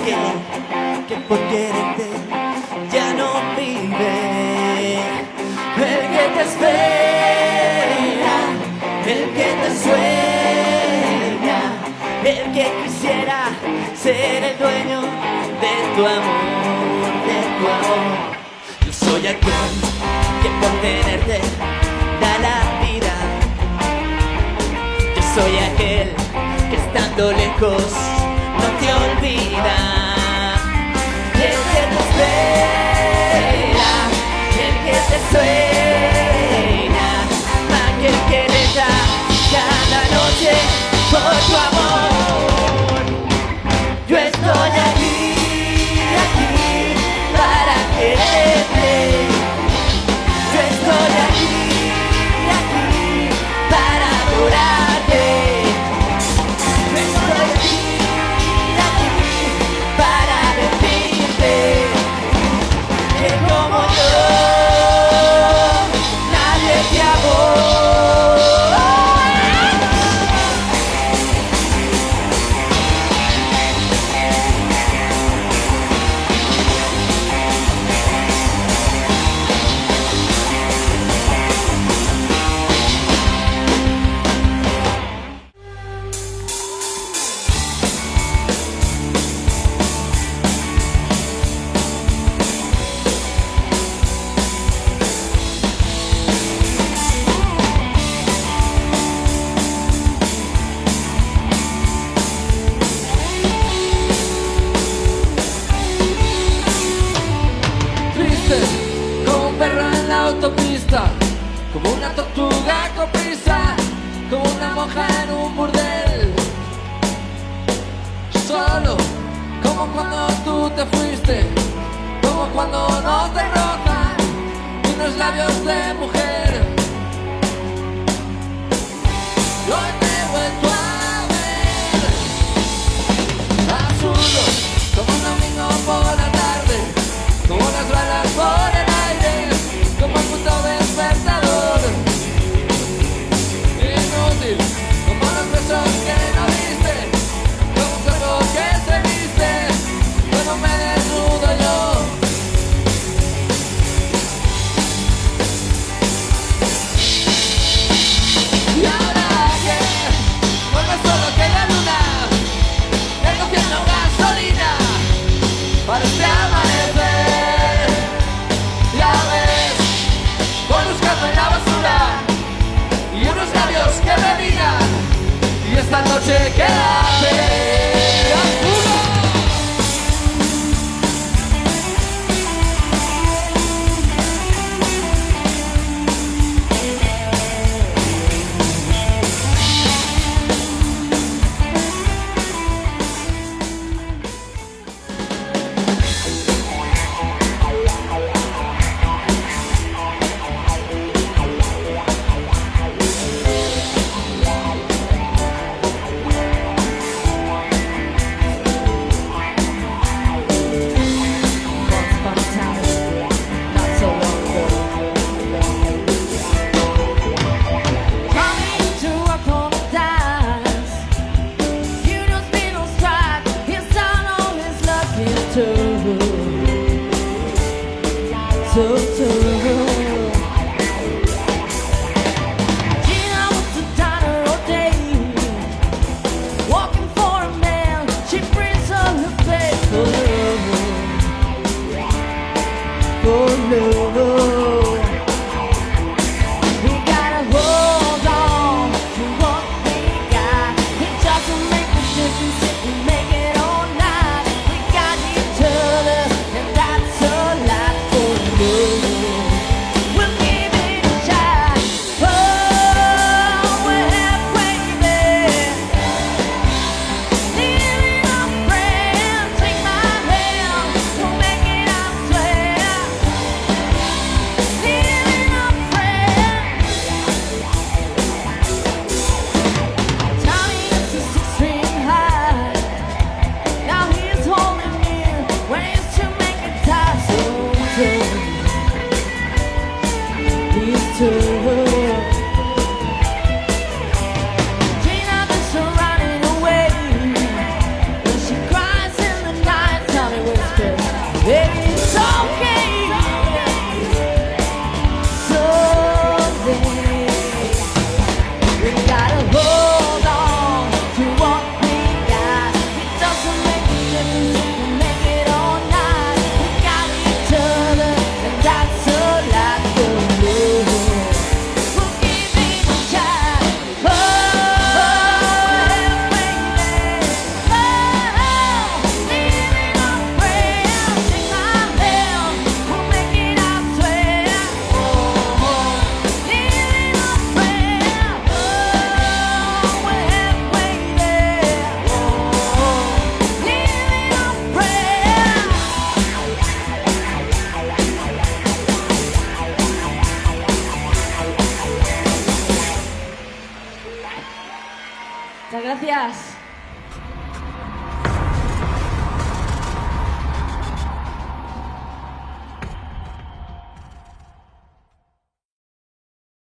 que por quererte ya no vive. El que te espera, el que te sueña, el que quisiera ser el dueño de tu amor, de tu amor. Yo soy aquel que por tenerte da la vida. Yo soy aquel que estando lejos no te olvida. Y el que te espera, el que te sueña, aquel que le da cada noche por tu amor. Yo estoy aquí, aquí para quererte. Yo estoy aquí, aquí para adorarte. Yo estoy aquí, aquí para decirte que como yo nadie te amó. Como un perro en la autopista, como una tortuga con prisa, como una monja en un burdel. Solo, como cuando tú te fuiste, como cuando no te rozan unos labios de mujer. Yo te he vuelto a ver, absurdo, como un domingo por la tarde, como las balas por el aire, como el puto despertador. Inútil, como los besos que no diste, como un cuerpo que se viste, cuando me desnudo yo. Y ahora que vuelve solo que la luna, recogiendo gasolina para este amanecer. Ya ves, voy buscando en la basura y unos labios que me digan, y esta noche quédate. Gracias.